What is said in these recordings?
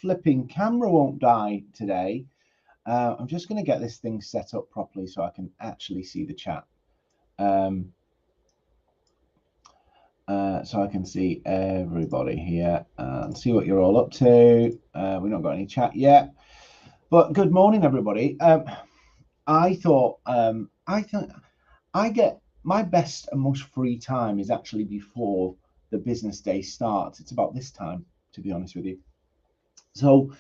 flipping camera won't die today. I'm just going to get this thing set up properly so I can actually see the chat. So I can see everybody here and see what you're all up to. We've not got any chat yet, but good morning, everybody. I thought I get my best and most free time is actually before the business day starts. It's about this time, to be honest with you. So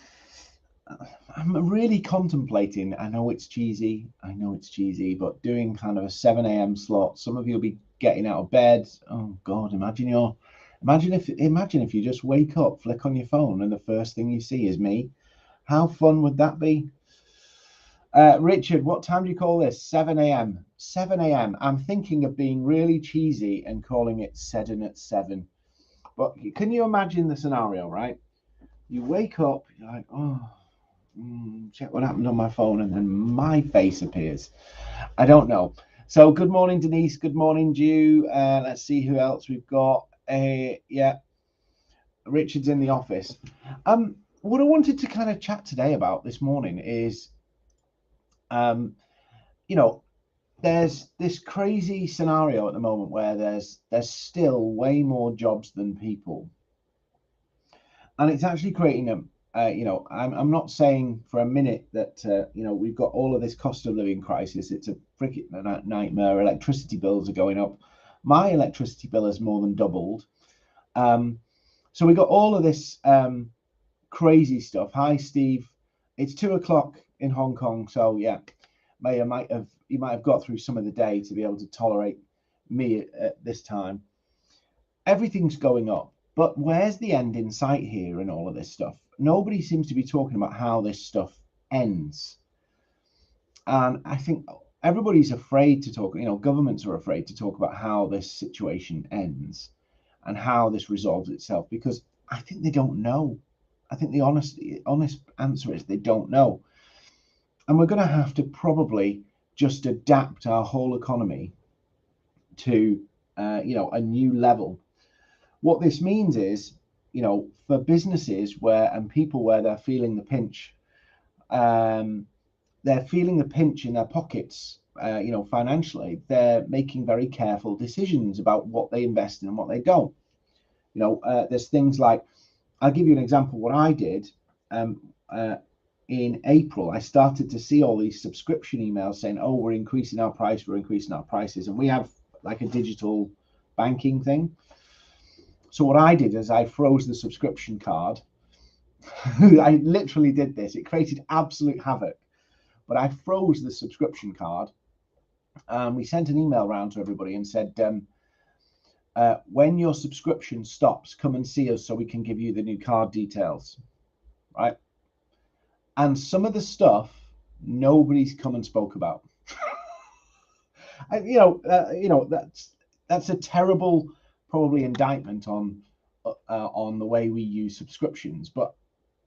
I'm really contemplating. I know it's cheesy, but doing kind of a 7 a.m. slot. Some of you will be getting out of bed. Oh God, imagine if you just wake up, flick on your phone, and the first thing you see is me. How fun would that be? Richard, what time do you call this? 7 a.m. 7 a.m. I'm thinking of being really cheesy and calling it Seddon at 7. But can you imagine the scenario, right? You wake up, you're like, oh, check what happened on my phone, and then my face appears. I don't know. So good morning, Denise. Good morning, Jew. Let's see who else we've got. Yeah, Richard's in the office. What I wanted to kind of chat today about this morning is, you know, there's this crazy scenario at the moment where there's still way more jobs than people, and it's actually creating a you know, I'm not saying for a minute that you know, we've got all of this cost of living crisis. It's a freaking nightmare. Electricity bills are going up. My electricity bill has more than doubled. So we got all of this crazy stuff. Hi, Steve. It's 2 o'clock in Hong Kong, so yeah, you might have got through some of the day to be able to tolerate me at this time. Everything's going up, but where's the end in sight here and all of this stuff? Nobody seems to be talking about how this stuff ends. And I think everybody's afraid to talk, you know, governments are afraid to talk about how this situation ends and how this resolves itself, because I think they don't know. I think the honest answer is they don't know. And we're going to have to probably just adapt our whole economy to, you know, a new level. What this means is, you know, for businesses and people where they're feeling the pinch, they're feeling the pinch in their pockets, you know, financially. They're making very careful decisions about what they invest in and what they don't. You know, there's things like, I'll give you an example. What I did in April, I started to see all these subscription emails saying, oh, we're increasing our prices. And we have like a digital banking thing. So what I did is I froze the subscription card. I literally did this. It created absolute havoc. But I froze the subscription card. We sent an email around to everybody and said, when your subscription stops, come and see us so we can give you the new card details, right? And some of the stuff nobody's come and spoke about. You know, that's a terrible, probably, indictment on the way we use subscriptions. But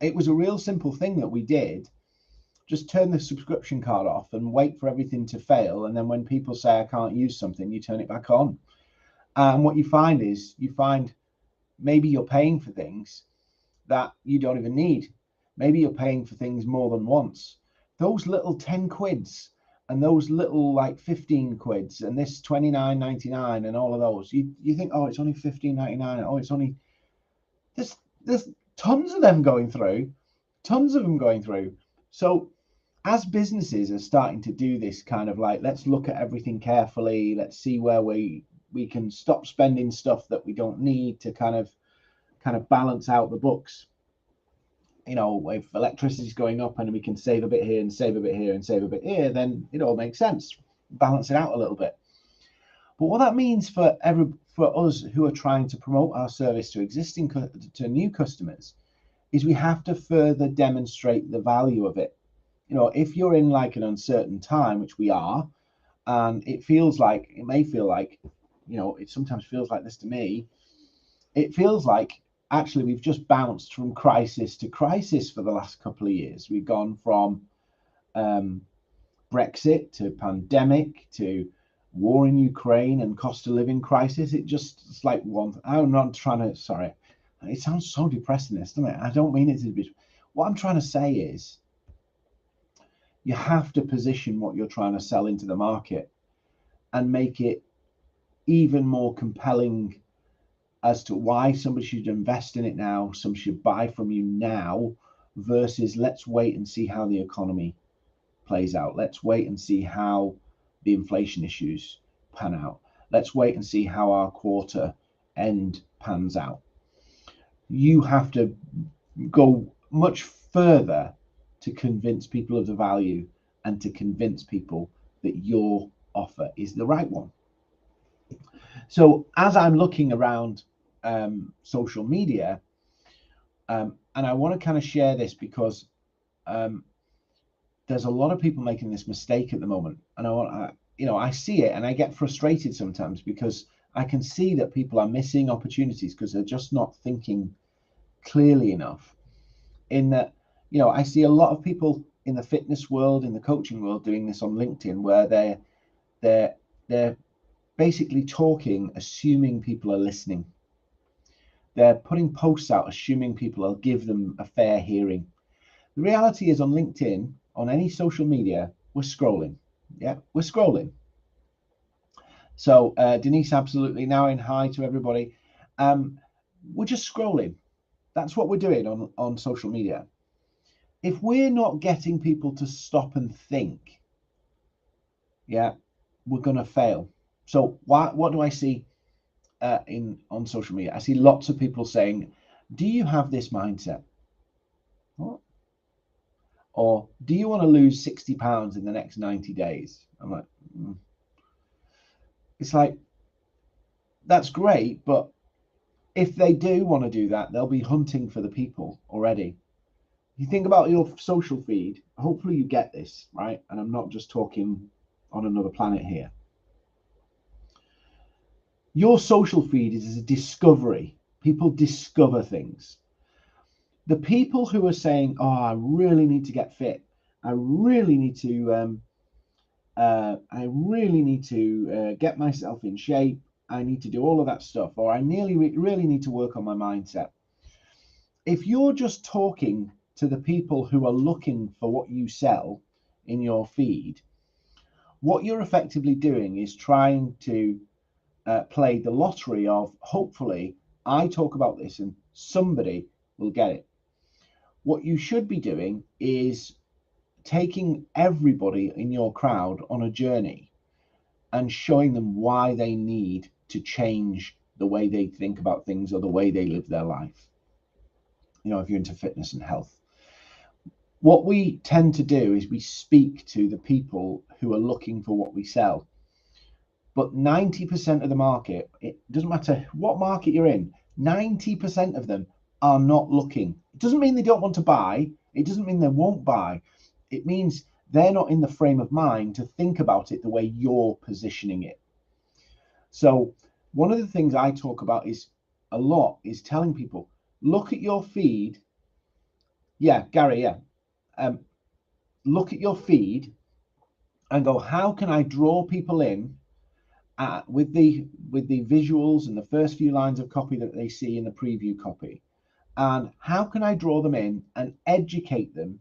it was a real simple thing that we did. Just turn the subscription card off and wait for everything to fail. And then when people say I can't use something, you turn it back on. And what you find is maybe you're paying for things that you don't even need. Maybe you're paying for things more than once. Those little 10 quids and those little like 15 quids and this 29.99 and all of those, you think, oh, it's only 15.99. Oh, it's only, there's tons of them going through, So as businesses are starting to do this kind of like, let's look at everything carefully. Let's see where we can stop spending stuff that we don't need to kind of balance out the books. You know, if electricity is going up and we can save a bit here and save a bit here and save a bit here, then it all makes sense. Balance it out a little bit. But what that means for us who are trying to promote our service to new customers is we have to further demonstrate the value of it. You know, if you're in like an uncertain time, which we are, and it may feel like, you know, it sometimes feels like this to me. It feels like actually we've just bounced from crisis to crisis for the last couple of years. We've gone from Brexit to pandemic to war in Ukraine and cost of living crisis. It's like one. I'm not trying to. Sorry, it sounds so depressing, this, doesn't it? I don't mean it to be. What I'm trying to say is you have to position what you're trying to sell into the market and make it even more compelling as to why somebody should invest in it now, some should buy from you now, versus let's wait and see how the economy plays out. Let's wait and see how the inflation issues pan out. Let's wait and see how our quarter end pans out. You have to go much further to convince people of the value and to convince people that your offer is the right one. So as I'm looking around social media, and I want to kind of share this because there's a lot of people making this mistake at the moment, and I see it and I get frustrated sometimes because I can see that people are missing opportunities because they're just not thinking clearly enough. In that, I see a lot of people in the fitness world, in the coaching world, doing this on LinkedIn, where they're basically talking, assuming people are listening. They're putting posts out, assuming people will give them a fair hearing. The reality is, on LinkedIn, on any social media, we're scrolling. Yeah, we're scrolling. So Denise, absolutely. Now in hi to everybody. We're just scrolling. That's what we're doing on social media. If we're not getting people to stop and think, yeah, we're going to fail. So what do I see on social media? I see lots of people saying, do you have this mindset? What? Or do you want to lose 60 pounds in the next 90 days? I'm like, It's like, that's great, but if they do want to do that, they'll be hunting for the people already. You think about your social feed, hopefully you get this, right? And I'm not just talking on another planet here. Your social feed is a discovery. People discover things. The people who are saying, oh, I really need to get fit. I really need to get myself in shape. I need to do all of that stuff, or I really need to work on my mindset. If you're just talking to the people who are looking for what you sell in your feed, what you're effectively doing is trying to play the lottery of, hopefully I talk about this and somebody will get it. What you should be doing is taking everybody in your crowd on a journey and showing them why they need to change the way they think about things or the way they live their life. If you're into fitness and health, what we tend to do is we speak to the people who are looking for what we sell. But 90% of the market, it doesn't matter what market you're in, 90% of them are not looking. It doesn't mean they don't want to buy. It doesn't mean they won't buy. It means they're not in the frame of mind to think about it the way you're positioning it. So one of the things I talk about is telling people, look at your feed. Yeah, Gary, yeah. Look at your feed and go, how can I draw people in with the visuals and the first few lines of copy that they see in the preview copy? And how can I draw them in and educate them,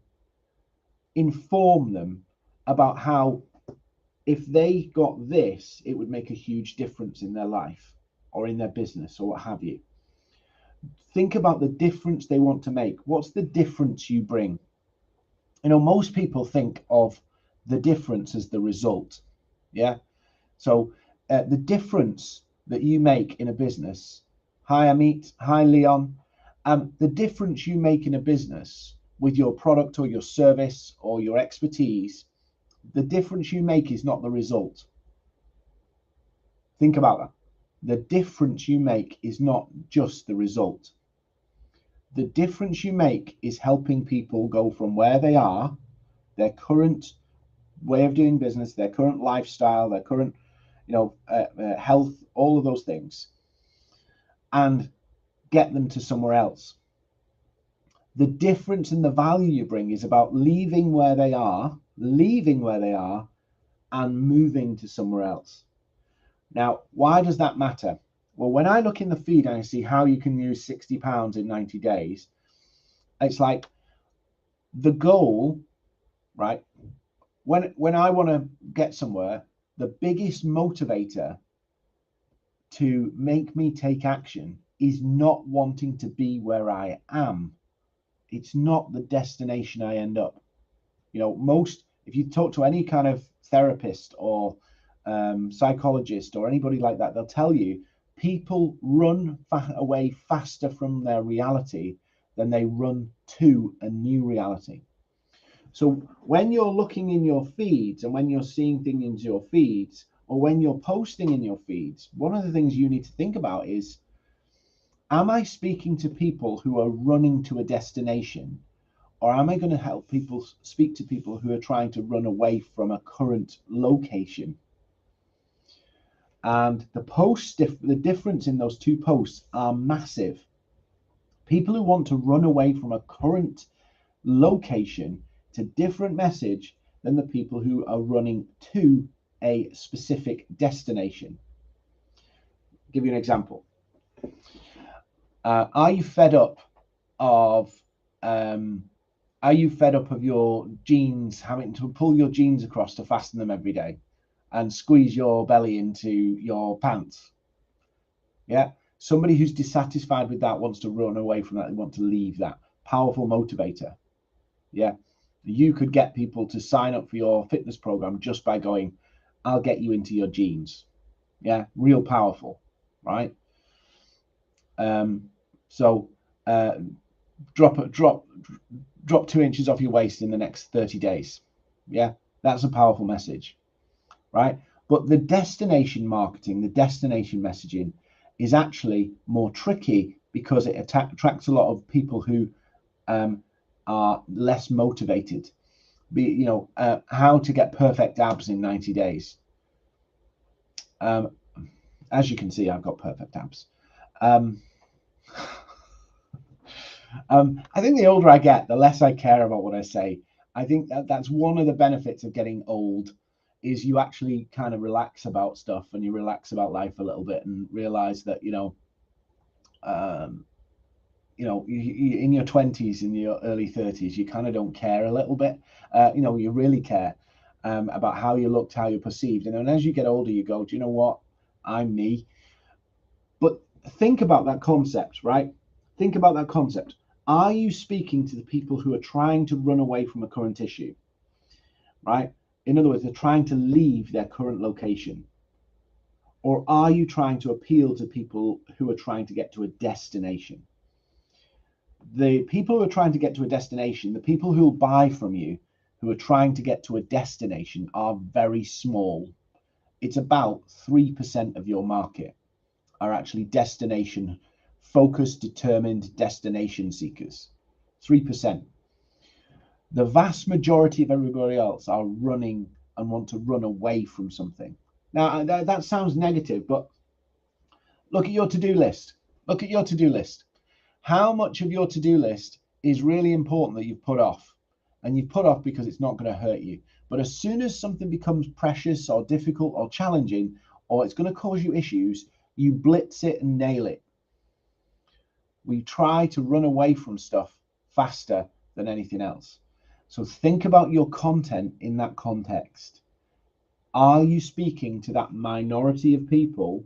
inform them about how if they got this, it would make a huge difference in their life or in their business or what have you. Think about the difference they want to make. What's the difference you bring? Most people think of the difference as the result. Yeah. So the difference that you make in a business. Hi, Amit. Hi, Leon. The difference you make in a business with your product or your service or your expertise, the difference you make is not the result. Think about that. The difference you make is not just the result. The difference you make is helping people go from where they are, their current way of doing business, their current lifestyle, their current, health, all of those things, and get them to somewhere else. The difference in the value you bring is about leaving where they are, and moving to somewhere else. Now, why does that matter? Well, when I look in the feed and I see how you can lose 60 pounds in 90 days, it's like, The goal, right? When I want to get somewhere, the biggest motivator to make me take action is not wanting to be where I am. It's not the destination I end up. You know, if you talk to any kind of therapist or psychologist or anybody like that, they'll tell you people run away faster from their reality than they run to a new reality. So when you're looking in your feeds and when you're seeing things in your feeds or when you're posting in your feeds, one of the things you need to think about is, am I speaking to people who are running to a destination, or am I going to help people speak to people who are trying to run away from a current location? And the difference in those two posts are massive. People who want to run away from a current location, it's a different message than the people who are running to a specific destination. I'll give you an example. Are you fed up of your jeans, having to pull your jeans across to fasten them every day and squeeze your belly into your pants? Yeah. Somebody who's dissatisfied with that wants to run away from that. They want to leave that. Powerful motivator. Yeah. You could get people to sign up for your fitness program just by going, I'll get you into your jeans. Yeah. Real powerful. Right. So drop 2 inches off your waist in the next 30 days. Yeah. That's a powerful message. Right. But the destination marketing, the destination messaging is actually more tricky because it attracts a lot of people who are less motivated. How to get perfect abs in 90 days. As you can see, I've got perfect abs. I think the older I get, the less I care about what I say. I think that's one of the benefits of getting old, is you actually kind of relax about stuff and you relax about life a little bit and realize that, in your 20s, in your early 30s, you kind of don't care a little bit. You really care about how you looked, how you're perceived. And then as you get older, you go, do you know what? I'm me. But think about that concept, right? Think about that concept. Are you speaking to the people who are trying to run away from a current issue, right? In other words, they're trying to leave their current location. Or are you trying to appeal to people who are trying to get to a destination? The people who are trying to get to a destination, the people who will buy from you, who are trying to get to a destination, are very small. It's about 3% of your market are actually destination focused, determined destination seekers. 3%. The vast majority of everybody else are running and want to run away from something. Now, that sounds negative, but look at your to-do list. Look at your to-do list. How much of your to-do list is really important that you've put off? And you've put off because it's not going to hurt you. But as soon as something becomes precious or difficult or challenging, or it's going to cause you issues, you blitz it and nail it. We try to run away from stuff faster than anything else. So think about your content in that context. Are you speaking to that minority of people,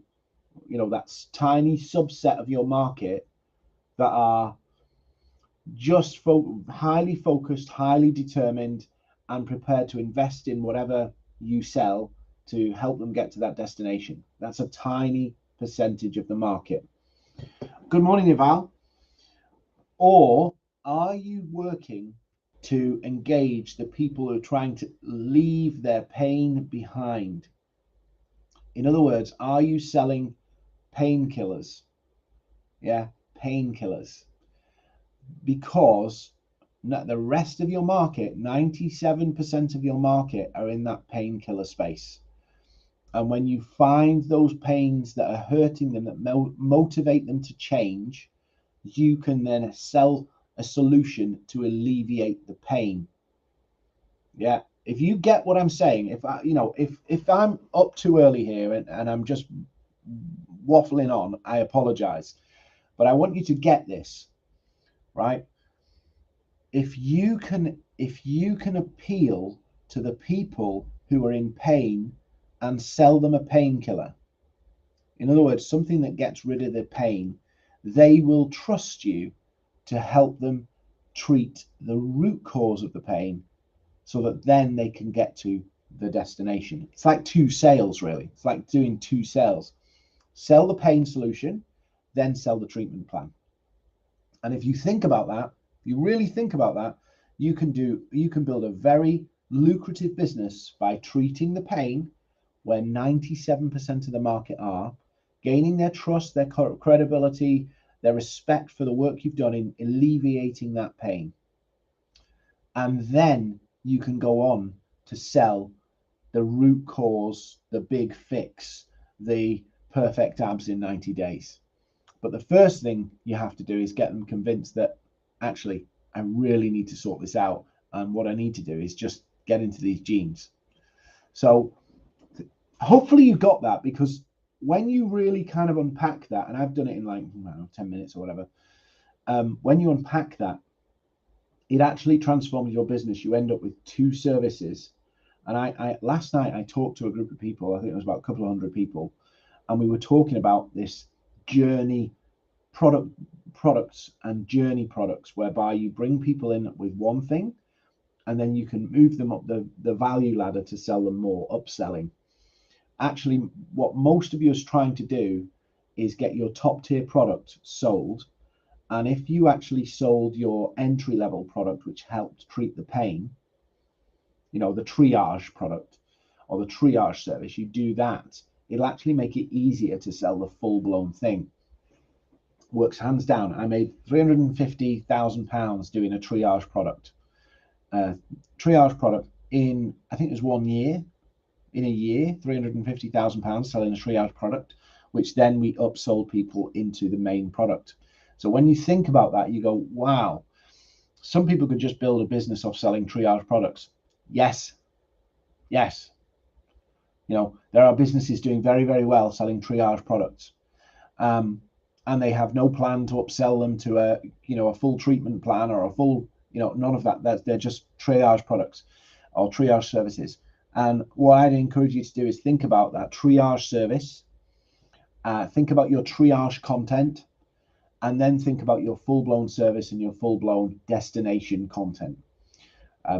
that tiny subset of your market that are just highly focused, highly determined, and prepared to invest in whatever you sell to help them get to that destination? That's a tiny percentage of the market. Good morning, Ival. Or are you working to engage the people who are trying to leave their pain behind? In other words, are you selling painkillers? Yeah, painkillers. Because the rest of your market, 97% of your market, are in that painkiller space. And when you find those pains that are hurting them, that motivate them to change, you can then sell a solution to alleviate the pain. Yeah. If you get what I'm saying, if I'm up too early here and I'm just waffling on, I apologize. But I want you to get this, right? if you can appeal to the people who are in pain and sell them a painkiller, in other words, something that gets rid of the pain, they will trust you to help them treat the root cause of the pain so that then they can get to the destination. It's like two sales, really. It's like doing two sales. Sell the pain solution, then sell the treatment plan. And if you think about that, if you really think about that, you can build a very lucrative business by treating the pain where 97% of the market are, gaining their trust, their credibility, their respect for the work you've done in alleviating that pain. And then you can go on to sell the root cause, the big fix, the perfect abs in 90 days. But the first thing you have to do is get them convinced that actually, I really need to sort this out. And what I need to do is just get into these genes. So hopefully you got that, because when you really kind of unpack that, and I've done it in like, I don't know, 10 minutes or whatever, when you unpack that, it actually transforms your business. You end up with two services. And I last night I talked to a group of people, I think it was about a couple of hundred people, and we were talking about this journey products and journey products, whereby you bring people in with one thing and then you can move them up the value ladder to sell them more, upselling. Actually, what most of you is trying to do is get your top tier product sold. And if you actually sold your entry level product, which helped treat the pain, you know, the triage product or the triage service, you do that, it'll actually make it easier to sell the full blown thing. Works hands down. I made £350,000 doing a triage product. In, I think it was 1 year. In a year, £350,000 selling a triage product, which then we upsold people into the main product. So when you think about that, you go, wow, some people could just build a business off selling triage products. Yes. You know, there are businesses doing very, very well selling triage products. And they have no plan to upsell them to a full treatment plan or a full, none of that. They're just triage products or triage services. And what I'd encourage you to do is think about that triage service, think about your triage content, and then think about your full-blown service and your full-blown destination content.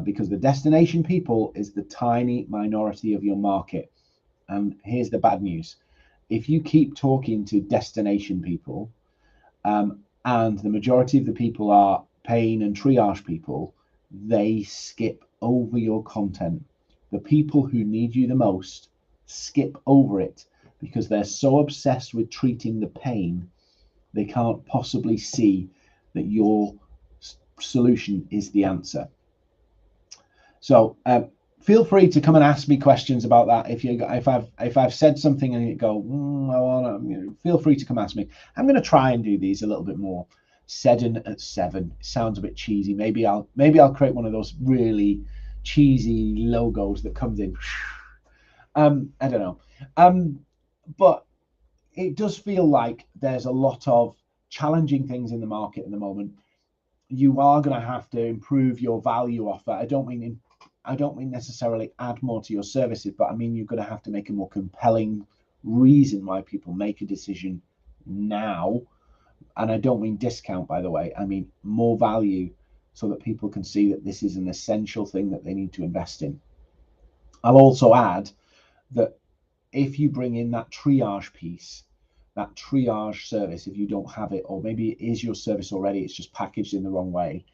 Because the destination people is the tiny minority of your market. And here's the bad news. If you keep talking to destination people, and the majority of the people are pain and triage people, they skip over your content. The people who need you the most skip over it because they're so obsessed with treating the pain, they can't possibly see that your solution is the answer. So feel free to come and ask me questions about that. If I've said something and you go, feel free to come ask me. I'm going to try and do these a little bit more. Seddon at 7 sounds a bit cheesy. Maybe I'll create one of those really cheesy logos that comes in. I don't know. But it does feel like there's a lot of challenging things in the market at the moment. You are going to have to improve your value offer. I don't mean necessarily add more to your services, but I mean you're going to have to make a more compelling reason why people make a decision now. And I don't mean discount, by the way. I mean more value so that people can see that this is an essential thing that they need to invest in. I'll also add that if you bring in that triage piece, that triage service, if you don't have it, or maybe it is your service already, it's just packaged in the wrong way,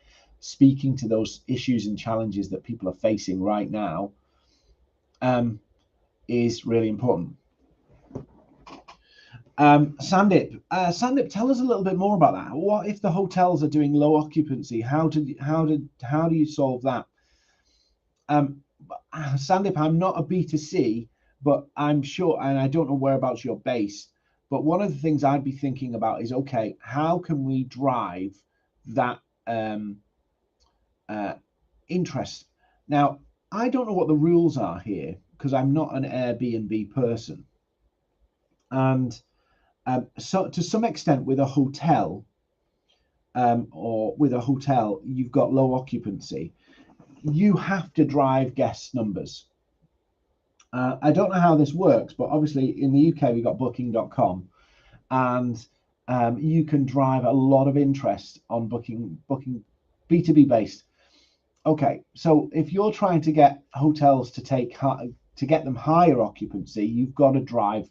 speaking to those issues and challenges that people are facing right now is really important. Sandip, tell us a little bit more about that. What if the hotels are doing low occupancy? How do you solve that? Sandip, I'm not a B2C, but I'm sure, and I don't know whereabouts you're based, but one of the things I'd be thinking about is, okay, how can we drive that interest? Now, I don't know what the rules are here because I'm not an Airbnb person. And so to some extent with a hotel, or with a hotel, you've got low occupancy, you have to drive guest numbers. I don't know how this works, but obviously in the UK we've got booking.com, and you can drive a lot of interest on booking B2B based. Okay, so if you're trying to get hotels to get them higher occupancy, you've got to drive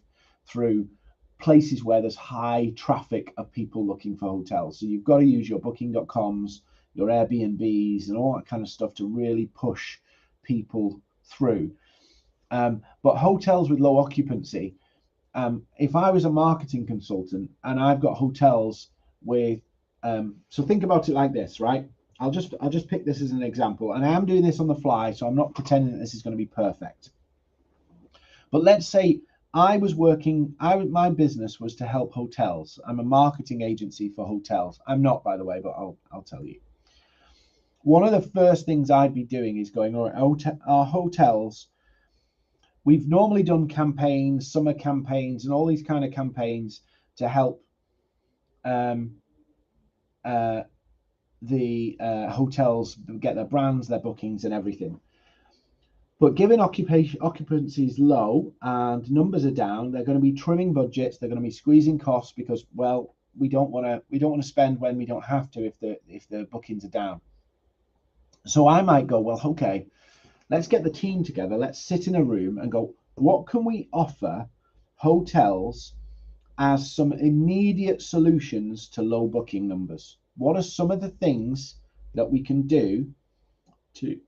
through places where there's high traffic of people looking for hotels. So you've got to use your booking.coms, your Airbnbs, and all that kind of stuff to really push people through. But hotels with low occupancy, if I was a marketing consultant and I've got hotels with, so think about it like this, right? I'll just pick this as an example, and I am doing this on the fly, so I'm not pretending that this is going to be perfect. But let's say I was working, my business was to help hotels. I'm a marketing agency for hotels. I'm not, by the way, but I'll tell you. One of the first things I'd be doing is going, all right, our hotels, we've normally done campaigns, summer campaigns, and all these kind of campaigns to help the hotels get their brands, their bookings, and everything. But given occupancy is low and numbers are down, they're going to be trimming budgets. They're going to be squeezing costs because, well, we don't want to spend when we don't have to if the bookings are down. So I might go, well, okay, let's get the team together. Let's sit in a room and go, what can we offer hotels as some immediate solutions to low booking numbers? What are some of the things that we can do to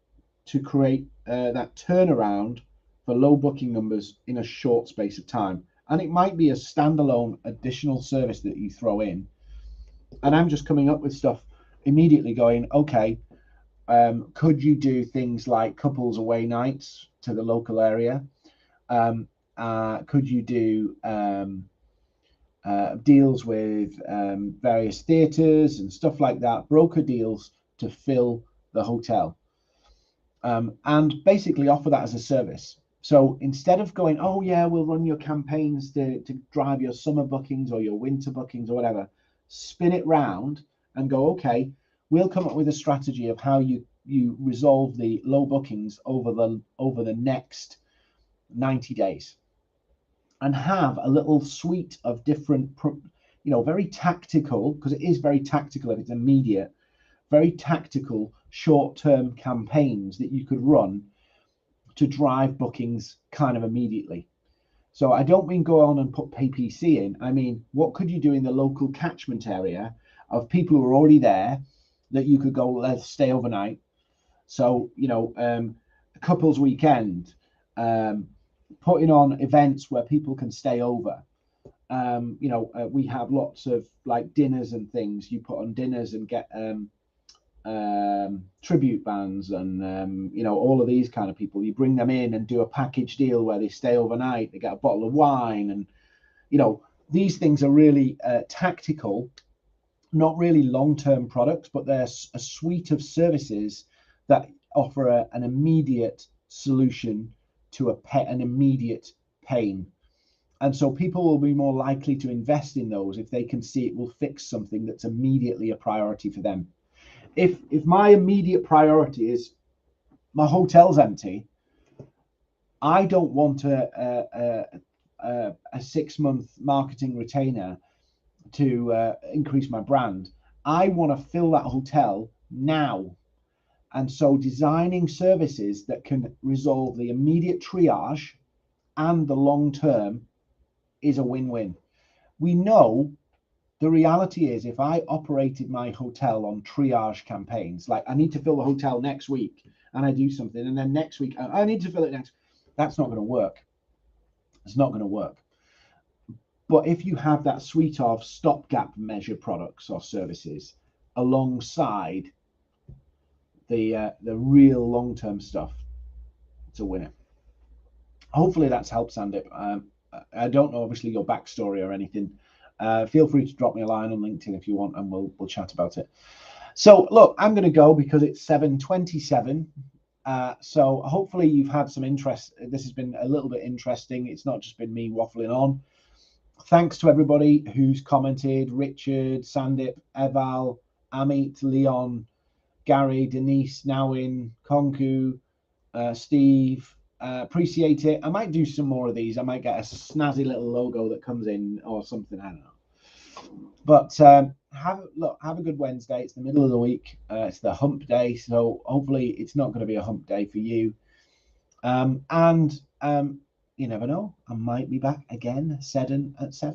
create that turnaround for low booking numbers in a short space of time? And it might be a standalone additional service that you throw in. And I'm just coming up with stuff immediately going, okay, could you do things like couples away nights to the local area? Could you do deals with various theatres and stuff like that, broker deals to fill the hotel, and basically offer that as a service. So instead of going, oh yeah, we'll run your campaigns to drive your summer bookings or your winter bookings or whatever, spin it round and go, okay, we'll come up with a strategy of how you resolve the low bookings over the next 90 days. And have a little suite of different, very tactical, because it is very tactical if it's immediate, very tactical short-term campaigns that you could run to drive bookings kind of immediately. So I don't mean go on and put PPC in. I mean, what could you do in the local catchment area of people who are already there that you could go, let's stay overnight. So, couples weekend, putting on events where people can stay over. We have lots of like dinners and things. You put on dinners and get tribute bands and all of these kind of people. You bring them in and do a package deal where they stay overnight. They get a bottle of wine, and these things are really tactical, not really long-term products, but they're a suite of services that offer an immediate solution to an immediate pain. And so people will be more likely to invest in those if they can see it will fix something that's immediately a priority for them. If my immediate priority is my hotel's empty, I don't want a 6-month marketing retainer to increase my brand. I want to fill that hotel now. And so designing services that can resolve the immediate triage and the long term is a win-win. We know the reality is if I operated my hotel on triage campaigns, like I need to fill the hotel next week and I do something, and then next week I need to fill it next, that's not going to work. It's not going to work. But if you have that suite of stopgap measure products or services alongside the real long-term stuff, it's a winner. Hopefully that's helped, Sandip. I don't know, obviously, your backstory or anything. Feel free to drop me a line on LinkedIn if you want, and we'll chat about it. So look, I'm going to go because it's 7:27. So hopefully you've had some interest. This has been a little bit interesting. It's not just been me waffling on. Thanks to everybody who's commented: Richard, Sandip, Eval, Amit, Leon, Gary, Denise, Nawin, Konku, Steve. Appreciate it. I might do some more of these. I might get a snazzy little logo that comes in or something. I don't know. But have a good Wednesday. It's the middle of the week. It's the hump day, so hopefully it's not going to be a hump day for you. And you never know. I might be back again, Seddon at 7.